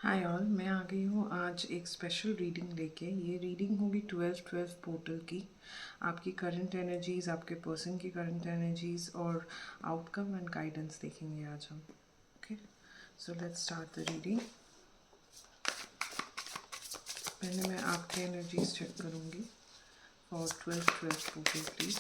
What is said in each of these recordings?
Hi all, मैं आ गई हूँ आज एक स्पेशल रीडिंग लेके। ये रीडिंग होगी 12-12 पोर्टल की। आपकी करंट एनर्जीज, आपके पर्सन की करंट एनर्जीज और आउटकम एंड गाइडेंस देखेंगे आज हम। Okay, so let's start the reading. पहले मैं आपके एनर्जीज चेक करूँगी for 12-12 portal please.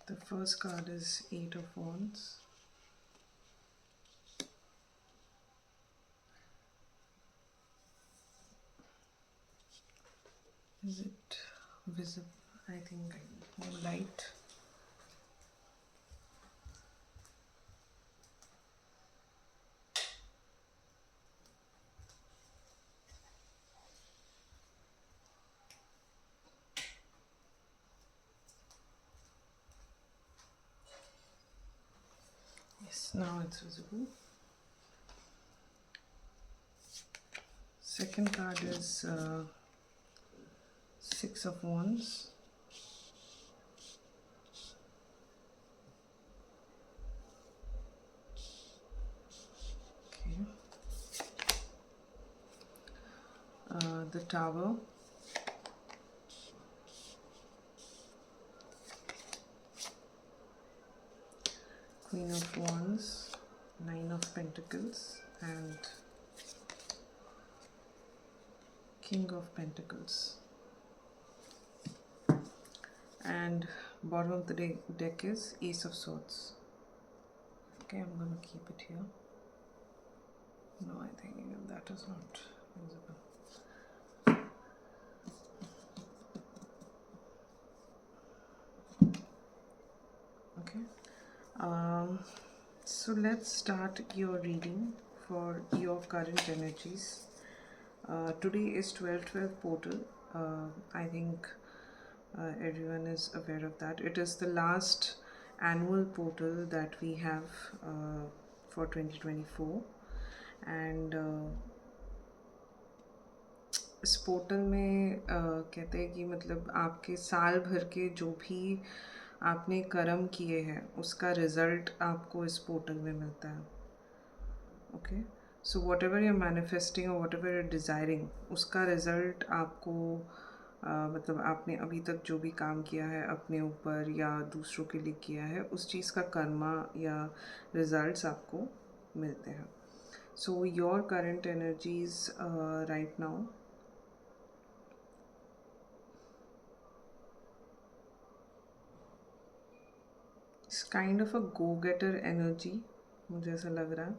The first card is 8 of Wands. Is it visible? I think more light. Yes, now it's visible. Second card is 6 of Wands. Okay. The Tower. Queen of Wands, 9 of Pentacles, and King of Pentacles. And bottom of the deck is Ace of Swords. Okay, I'm gonna keep it here. No, I think that is not visible. Okay. So let's start your reading for your current energies. Today is 12-12 portal. I think everyone is aware of that. It is the last annual portal that we have for 2024, and इस portal में कहते हैं कि मतलब आपके साल भर के जो भी आपने कर्म किए हैं उसका रिजल्ट आपको इस पोर्टल में मिलता है. Okay, so whatever you're manifesting और वॉट एवर यूर डिज़ायरिंग, उसका रिज़ल्ट आपको मतलब आपने अभी तक जो भी काम किया है अपने ऊपर या दूसरों के लिए किया है, उस चीज़ का कर्मा या रिज़ल्ट्स आपको मिलते हैं. So your current energies right now, it's kind of a go getter energy, मुझे ऐसा लग रहा है.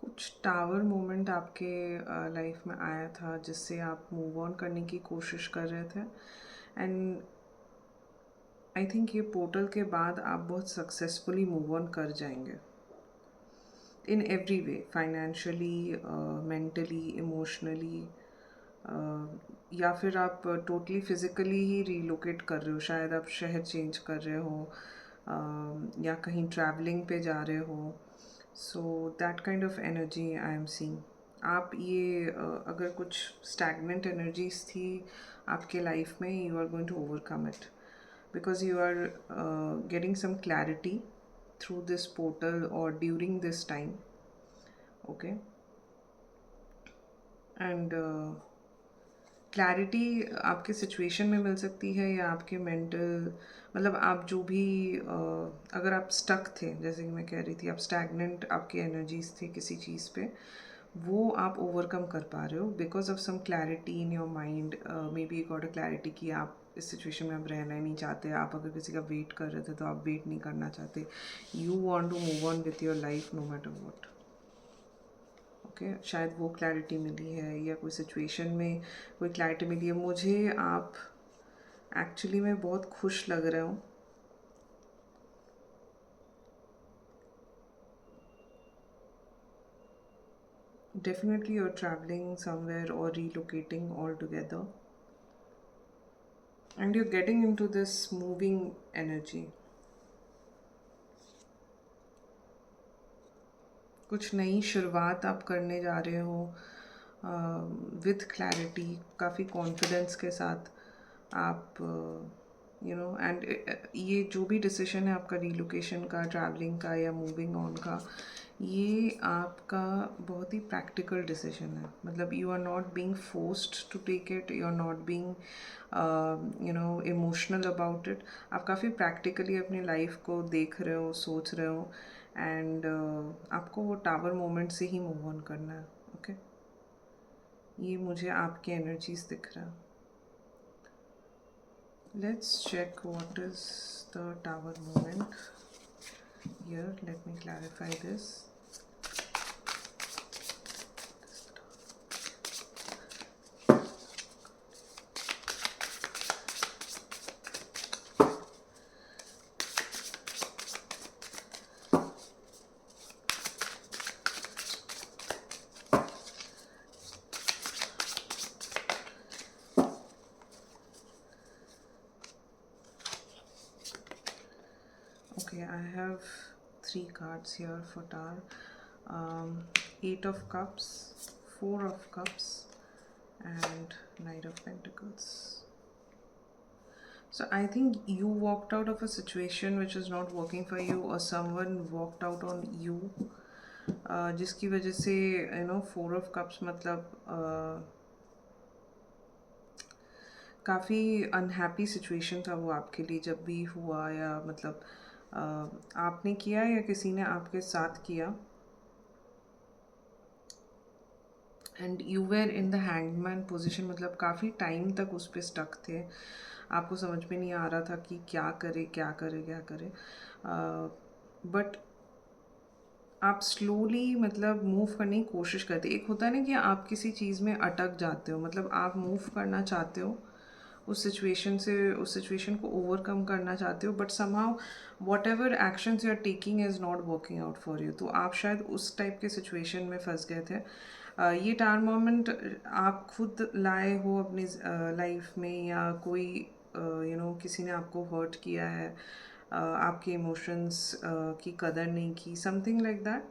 कुछ टावर मोमेंट आपके लाइफ में आया था जिससे आप मूव ऑन करने की कोशिश कर रहे थे, एंड आई थिंक ये पोर्टल के बाद आप बहुत सक्सेसफुली मूव ऑन कर जाएंगे in every way, financially, mentally, emotionally, या फिर आप टोटली फिज़िकली ही रीलोकेट कर रहे हो, शायद आप शहर चेंज कर रहे हो या कहीं ट्रैवलिंग पे जा रहे हो. So that kind of energy I am seeing. आप ये अगर कुछ स्टैगनेंट एनर्जीज थी आपके लाइफ में, you are going to overcome it because you are getting some clarity through this portal or during this time. Okay, and clarity आपके situation में मिल सकती है या आपके मेंटल, मतलब आप जो भी अगर आप स्टक थे, जैसे कि मैं कह रही थी आप स्टैगनेंट आपकी एनर्जीज थे किसी चीज़ पे, वो आप ओवरकम कर पा रहे हो because of some clarity in your mind. Maybe got a clarity कि आप इस सिचुएशन में आप रहना ही नहीं चाहते. आप अगर किसी का वेट कर रहे थे तो आप वेट नहीं करना चाहते. You want to move on with your life no matter what. Okay शायद वो क्लैरिटी मिली है या कोई सिचुएशन में कोई क्लैरिटी मिली है। मुझे आप एक्चुअली में बहुत खुश लग रहे हो। Definitely you're traveling somewhere or relocating altogether, and you're getting into this moving energy. कुछ नई शुरुआत आप करने जा रहे हो विथ क्लैरिटी, काफ़ी कॉन्फिडेंस के साथ आप एंड ये जो भी डिसीजन है आपका रिलोकेशन का, ट्रैवलिंग का या मूविंग ऑन का, ये आपका बहुत ही प्रैक्टिकल डिसीजन है। मतलब you are not being forced to take it, you are not being emotional about it. आप काफ़ी प्रैक्टिकली अपनी लाइफ को देख रहे हो, सोच रहे हो, एंड आपको वो टावर मोमेंट से ही मूव ऑन करना है। ओके ये मुझे आपकी एनर्जीज दिख रहा है। Let's check what is the tower moment here. Let me clarify this. Okay, I have 3 cards here for Tower. 8 of Cups, 4 of Cups, and Knight of Pentacles. So I think you walked out of a situation which is not working for you, or someone walked out on you, जिसकी वजह से 4 of Cups मतलब काफ़ी unhappy situation था वो आपके लिए जब भी हुआ, या मतलब आपने किया या किसी ने आपके साथ किया, and you were in the hangman position. मतलब काफ़ी टाइम तक उस पर स्टक थे, आपको समझ में नहीं आ रहा था कि क्या करे क्या करे क्या करे, बट आप स्लोली मतलब मूव करने की कोशिश करते। एक होता है ना कि आप किसी चीज़ में अटक जाते हो, मतलब आप मूव करना चाहते हो उस सिचुएशन से, उस सिचुएशन को ओवरकम करना चाहते हो, but somehow whatever actions you are taking is not working out for you. तो आप शायद उस टाइप के सिचुएशन में फंस गए थे। ये टार मोमेंट आप खुद लाए हो अपनी लाइफ में, या कोई किसी ने आपको हर्ट किया है, आपके इमोशंस की कदर नहीं की, समथिंग लाइक दैट,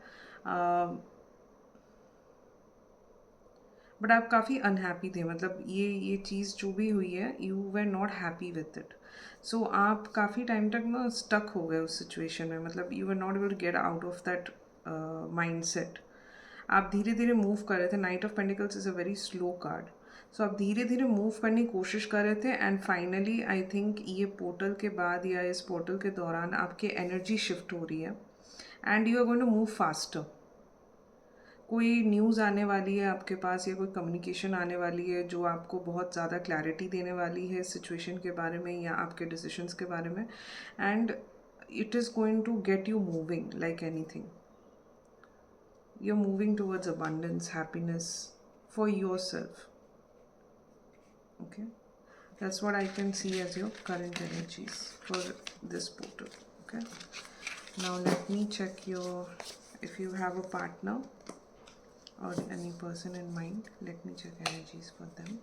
बट आप काफ़ी अनहैप्पी थे। मतलब ये चीज़ जो भी हुई है, you were not happy with it. So आप काफ़ी टाइम तक ना स्टक हो गए उस सिचुएशन में, मतलब you were not able to get out of that mind set. आप धीरे धीरे मूव कर रहे थे। Knight of pentacles is a very slow card. So आप धीरे धीरे मूव करने की कोशिश कर रहे थे, एंड फाइनली आई थिंक ये पोर्टल के बाद या इस पोर्टल के दौरान आपकी एनर्जी शिफ्ट हो रही है, and you are going to move faster. कोई न्यूज़ आने वाली है आपके पास, या कोई कम्युनिकेशन आने वाली है जो आपको बहुत ज़्यादा क्लैरिटी देने वाली है सिचुएशन के बारे में या आपके डिसीजंस के बारे में, and it is going to get you moving like anything. You are moving towards abundance, happiness for yourself. Okay, that's what I can see as your current energies for this portal. Okay, now let me check your, if you have a partner or any person in mind, let me check energies for them.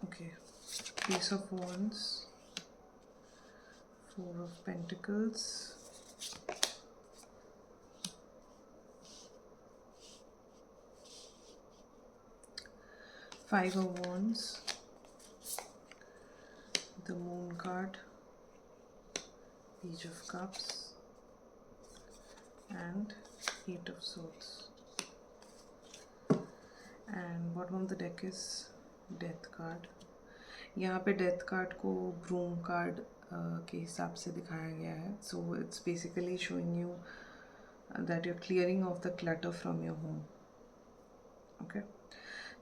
Okay, Ace of Wands, Four of Pentacles, Five of Wands, the Moon card, Page of Cups, and Eight of Swords. And bottom of the deck is Death card. यहाँ पे death card को broom card के हिसाब से दिखाया गया है. So it's basically showing you that you're clearing off the clutter from your home. Okay,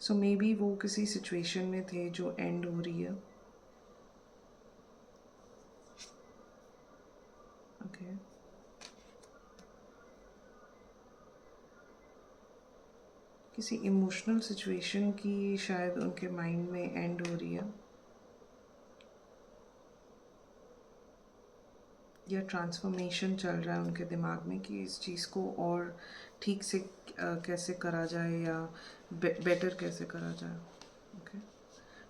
so maybe वो किसी सिचुएशन में थे जो एंड हो रही है. ओके, किसी इमोशनल सिचुएशन की शायद उनके माइंड में एंड हो रही है, या ट्रांसफॉर्मेशन चल रहा है उनके दिमाग में कि इस चीज़ को और ठीक से कैसे करा जाए या बेटर कैसे करा जाए. Okay,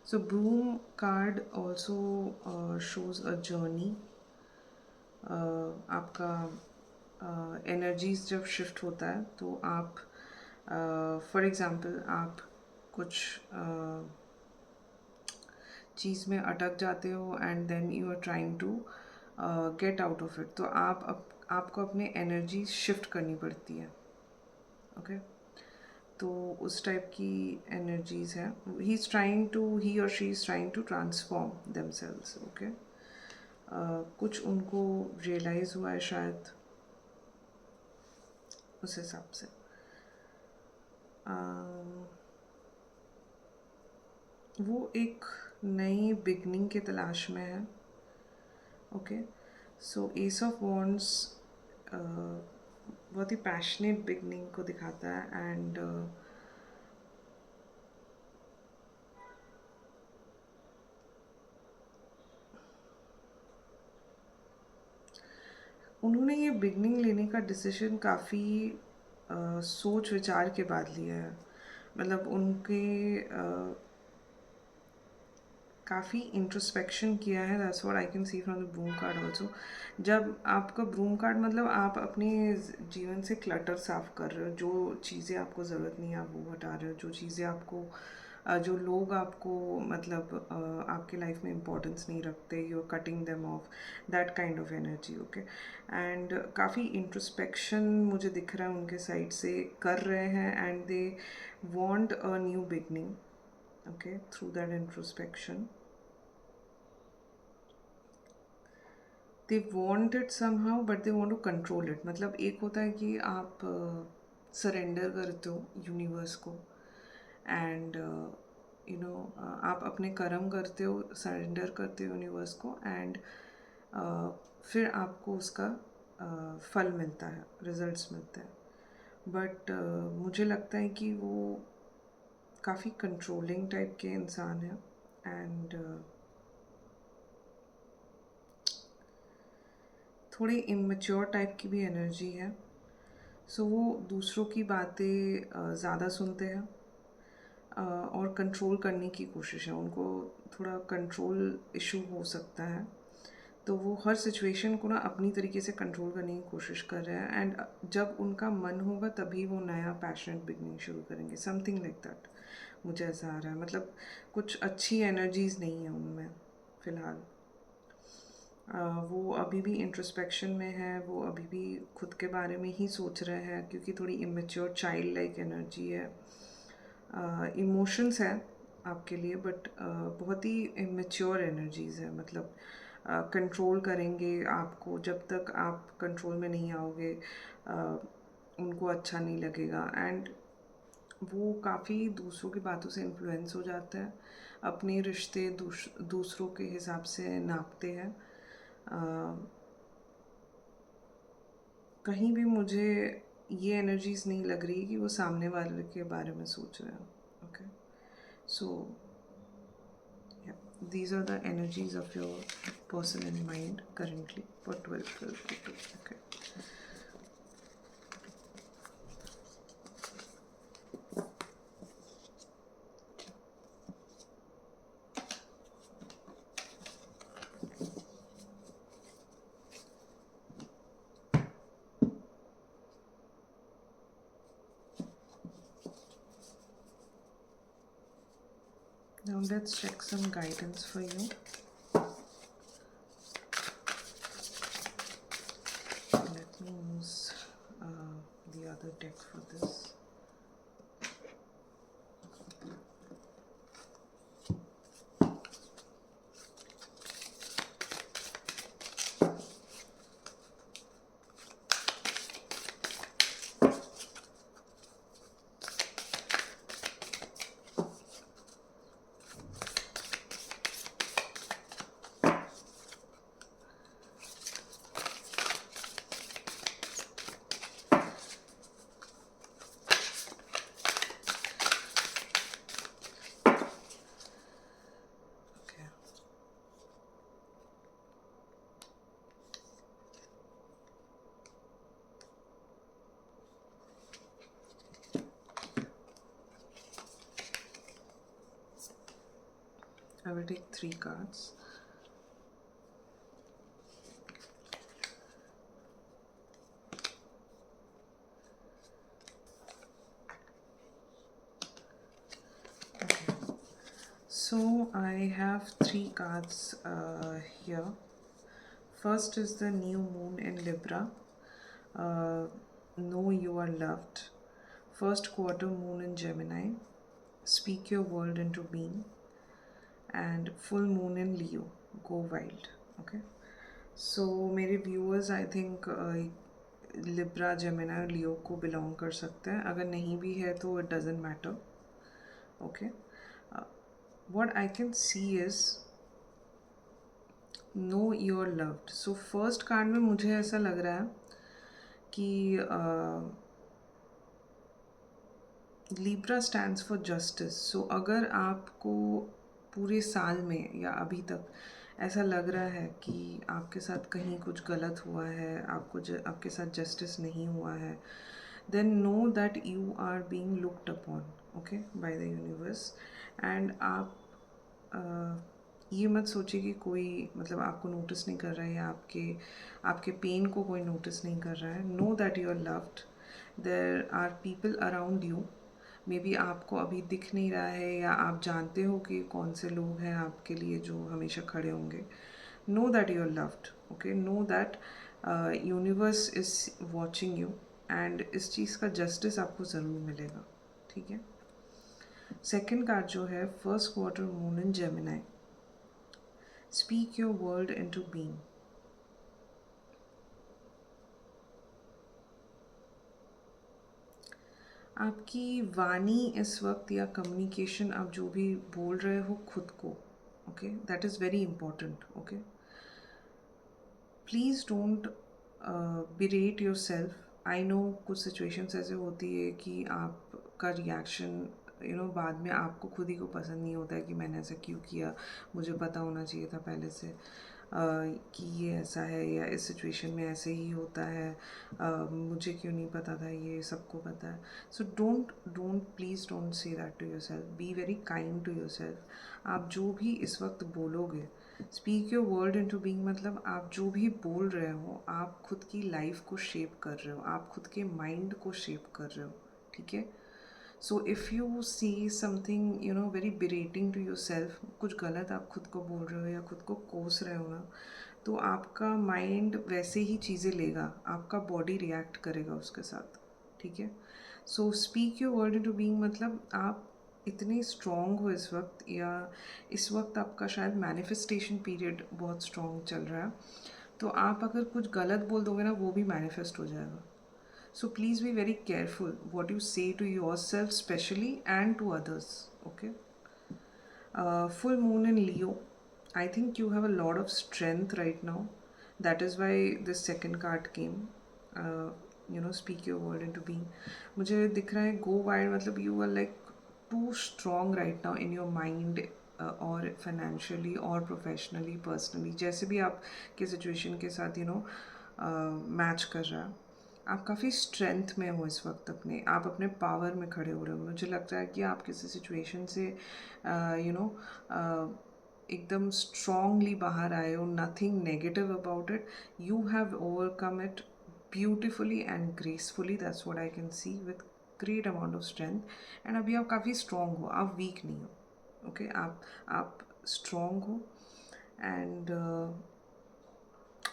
so broom card also shows a journey. आपका एनर्जीज जब शिफ्ट होता है तो आप फॉर एग्ज़ाम्पल आप कुछ चीज़ में अटक जाते हो and then you are trying to get out of it. तो आपको अपने एनर्जी शिफ्ट करनी पड़ती है. ओके, तो उस टाइप की एनर्जीज है. ही और she is trying to transform themselves. Okay, कुछ उनको रियलाइज़ हुआ है शायद उस हिसाब से. वो एक नई बिगनिंग के तलाश में है. Okay, so S of wands बहुत ही पैशनेट बिगनिंग को दिखाता है. एंड उन्होंने ये बिगनिंग लेने का डिसीजन काफ़ी सोच विचार के बाद लिया है. मतलब उनके काफ़ी इंट्रोस्पेक्शन किया है. That's what I can see from the broom card also. जब आपका ब्रूम कार्ड मतलब आप अपने जीवन से क्लटर साफ कर रहे हो. जो चीज़ें आपको ज़रूरत नहीं है आप वो हटा रहे हो. जो चीज़ें आपको जो लोग आपको मतलब आपके लाइफ में इम्पोर्टेंस नहीं रखते, you are cutting them off. That kind of energy. Okay, and काफ़ी इंट्रोस्पेक्शन मुझे दिख रहा है उनके साइड से कर रहे हैं. And they want a new beginning. okay, through that introspection they want it somehow but they want to control it. मतलब एक होता है कि आप सरेंडर करते हो यूनिवर्स को एंड यू नो आप अपने कर्म करते हो, सरेंडर करते हो यूनिवर्स को. एंड फिर आपको उसका फल मिलता है, रिजल्ट्स मिलते हैं. बट मुझे लगता है कि वो काफ़ी कंट्रोलिंग टाइप के इंसान हैं. एंड थोड़ी इमेच्योर टाइप की भी एनर्जी है. सो वो दूसरों की बातें ज़्यादा सुनते हैं और कंट्रोल करने की कोशिश है. उनको थोड़ा कंट्रोल इशू हो सकता है. तो वो हर सिचुएशन को ना अपनी तरीके से कंट्रोल करने की कोशिश कर रहे हैं. एंड जब उनका मन होगा तभी वो नया पैशनेट बिगनिंग शुरू करेंगे. समथिंग लाइक दैट मुझे ऐसा आ रहा है. मतलब कुछ अच्छी एनर्जीज नहीं है उनमें फ़िलहाल. वो अभी भी इंट्रोस्पेक्शन में है. वो अभी भी खुद के बारे में ही सोच रहे हैं क्योंकि थोड़ी इमेच्योर चाइल्ड लाइक एनर्जी है. इमोशंस है आपके लिए बट बहुत ही इमेच्योर एनर्जीज है. मतलब कंट्रोल करेंगे आपको. जब तक आप कंट्रोल में नहीं आओगे उनको अच्छा नहीं लगेगा. एंड वो काफ़ी दूसरों की बातों से इन्फ्लुएंस हो जाते हैं. अपने रिश्ते दूसरों के हिसाब से नापते हैं. कहीं भी मुझे ये एनर्जीज नहीं लग रही कि वो सामने वाले के बारे में सोच रहे हैं. Okay, so these are the energies of your person in mind currently for 12 okay. Now let's check some guidance for you. Let me use the other deck for this. I will take 3 cards. Okay. So I have 3 cards here. First is the new moon in Libra. Know you are loved. First quarter moon in Gemini. Speak your world into being. And full moon in Leo. Go wild. Okay. So मेरे viewers I think Libra जेमिना और लियो को belong कर सकते हैं. अगर नहीं भी है तो it doesn't matter. Okay. What I can see is know you're loved. So first card में मुझे ऐसा लग रहा है कि लिब्रा स्टैंड्स फॉर जस्टिस. सो अगर आपको पूरे साल में या अभी तक ऐसा लग रहा है कि आपके साथ कहीं कुछ गलत हुआ है, आपके साथ जस्टिस नहीं हुआ है, then know that you are being looked upon, okay, by the universe. And आप ये मत सोचिए कि कोई मतलब आपको नोटिस नहीं कर रहा है या आपके पेन को कोई नोटिस नहीं कर रहा है. Know that you are loved. There are people around you. Maybe आपको अभी दिख नहीं रहा है या आप जानते हो कि कौन से लोग हैं आपके लिए जो हमेशा खड़े होंगे. Know that you are loved. Okay, know that universe is watching you and इस चीज़ का जस्टिस आपको ज़रूर मिलेगा. ठीक है. सेकेंड कार्ड जो है first quarter moon in Gemini. Speak your world into being. आपकी वाणी इस वक्त या कम्युनिकेशन आप जो भी बोल रहे हो खुद को, okay, that is very important. Okay, please don't बिरेट your self. I know कुछ सिचुएशंस ऐसे होती है कि आपका रिएक्शन बाद में आपको खुद ही को पसंद नहीं होता है कि मैंने ऐसा क्यों किया, मुझे पता होना चाहिए था पहले से कि ये ऐसा है या इस सिचुएशन में ऐसे ही होता है, मुझे क्यों नहीं पता था, ये सबको पता है. So don't please don't say that to yourself. Be very kind to yourself. आप जो भी इस वक्त बोलोगे, speak your world into being, मतलब आप जो भी बोल रहे हो आप खुद की लाइफ को शेप कर रहे हो, आप खुद के माइंड को शेप कर रहे हो. ठीक है. So if you see something very berating to yourself, कुछ गलत आप खुद को बोल रहे हो या खुद को कोस रहे हो ना, तो आपका माइंड वैसे ही चीज़ें लेगा, आपका बॉडी रिएक्ट करेगा उसके साथ. ठीक है. So speak your world into being मतलब आप इतने स्ट्रॉन्ग हो इस वक्त, या इस वक्त आपका शायद मैनिफेस्टेशन पीरियड बहुत स्ट्रॉन्ग चल रहा है. तो आप अगर कुछ गलत बोल दोगे ना वो भी मैनिफेस्ट हो जाएगा. So please be very careful what you say to yourself specially and to others. Okay. Full moon in Leo. I think you have a lot of strength right now. That is why this second card came. Speak your word into being. मुझे दिख रहा है go wild मतलब you are like too strong right now in your mind और financially और professionally, personally, जैसे भी आप के situation के साथ मैच कर रहा है. आप काफ़ी स्ट्रेंथ में हो इस वक्त, आप अपने पावर में खड़े हो रहे हो. मुझे लगता है कि आप किसी सिचुएशन से एकदम स्ट्रांगली बाहर आए हो. Nothing negative about it. You have overcome it beautifully and gracefully. That's what I can C with great amount of strength. And अभी आप काफ़ी स्ट्रांग हो, आप वीक नहीं हो. ओके आप स्ट्रॉन्ग हो एंड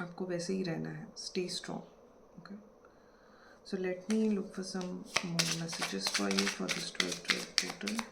आपको वैसे ही रहना है. Stay strong. Okay, so let me look for some more messages for you for this 12-12 portal.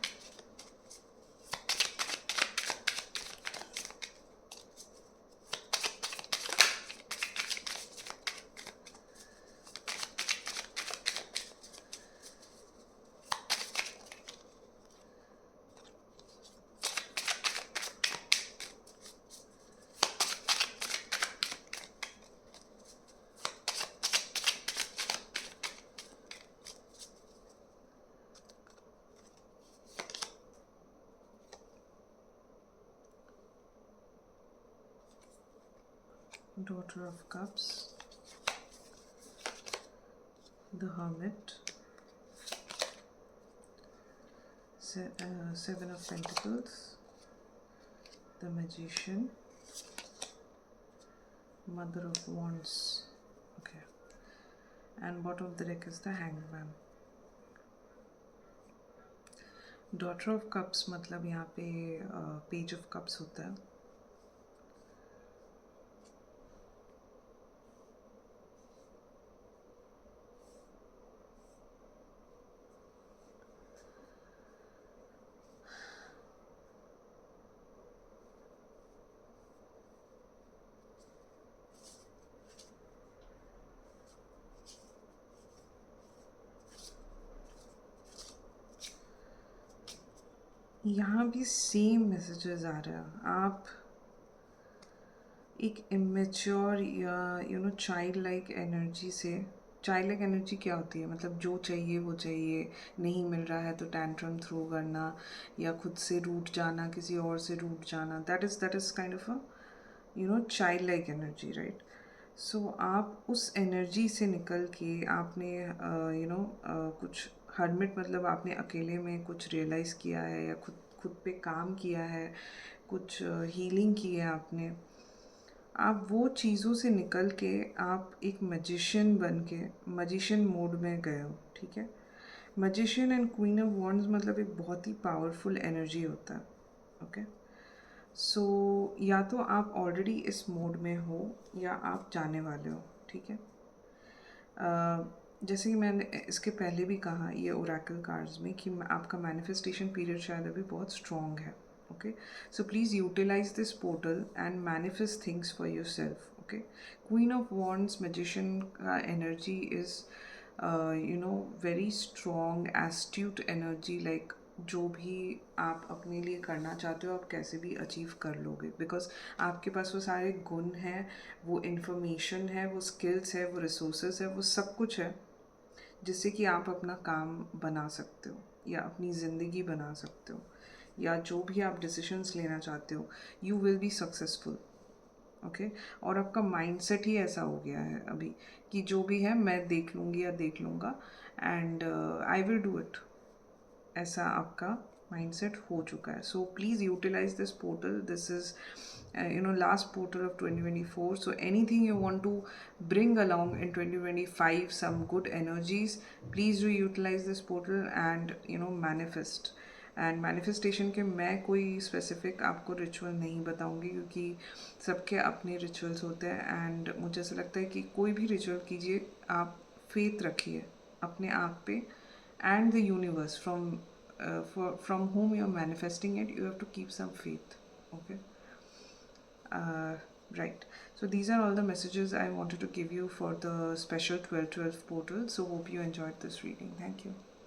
Daughter of Cups, the Hermit, Seven of Pentacles, the Magician, Mother of Wands. Okay, and bottom of the deck is the Hanged Man. Daughter of Cups मतलब यहाँ पे Page of Cups होता है. यहाँ भी same messages आ रहे हैं. आप एक इमेच्योर या चाइल्ड लाइक एनर्जी से. चाइल्ड लाइक एनर्जी क्या होती है? मतलब जो चाहिए वो चाहिए, नहीं मिल रहा है तो टैंट्रम थ्रो करना या खुद से रूठ जाना, किसी और से रूठ जाना. That is kind of a child like energy, right? So आप उस एनर्जी से निकल के आपने कुछ हर्मिट मतलब आपने अकेले में कुछ रियलाइज़ किया है या खुद पे काम किया है, कुछ हीलिंग की है आपने. आप वो चीज़ों से निकल के आप एक मैजिशियन बन के मैजिशियन मोड में गए हो. ठीक है, magician and queen of wands मतलब एक बहुत ही पावरफुल एनर्जी होता है. ओके, सो या तो आप ऑलरेडी इस मोड में हो या आप जाने वाले हो. ठीक है, जैसे कि मैंने इसके पहले भी कहा ये ओरेकल कार्ड्स में कि आपका मैनिफेस्टेशन पीरियड शायद अभी बहुत स्ट्रॉन्ग है. Okay, so please utilize this portal and manifest things for yourself. Okay, Queen of Wands, Magician energy is very strong, astute energy. Like जो भी आप अपने लिए करना चाहते हो आप कैसे भी अचीव कर लोगे, बिकॉज आपके पास वो सारे गुण हैं, वो इन्फॉर्मेशन है, वो स्किल्स है, वो रिसोर्सेज है, वो सब कुछ है जिससे कि आप अपना काम बना सकते हो या अपनी ज़िंदगी बना सकते हो या जो भी आप डिसीजंस लेना चाहते हो, you will be successful. Okay, और आपका माइंडसेट ही ऐसा हो गया है अभी कि जो भी है मैं देख लूँगी या देख लूँगा and I will do it. ऐसा आपका माइंडसेट हो चुका है. So please utilise this portal. This is last portal of 2024. So anything you want to bring along in 2025, some good energies, please do utilize this portal and manifest. And manifestation के मैं कोई specific आपको ritual नहीं बताऊंगी क्योंकि सबके अपने rituals होते हैं एंड मुझे ऐसा लगता है कि कोई भी रिचुअल कीजिए आप फेथ रखिए अपने आप पे and the universe from whom you are manifesting it. You have to keep some faith. Okay, right, so these are all the messages I wanted to give you for the special 12-12 portal. So hope you enjoyed this reading. Thank you.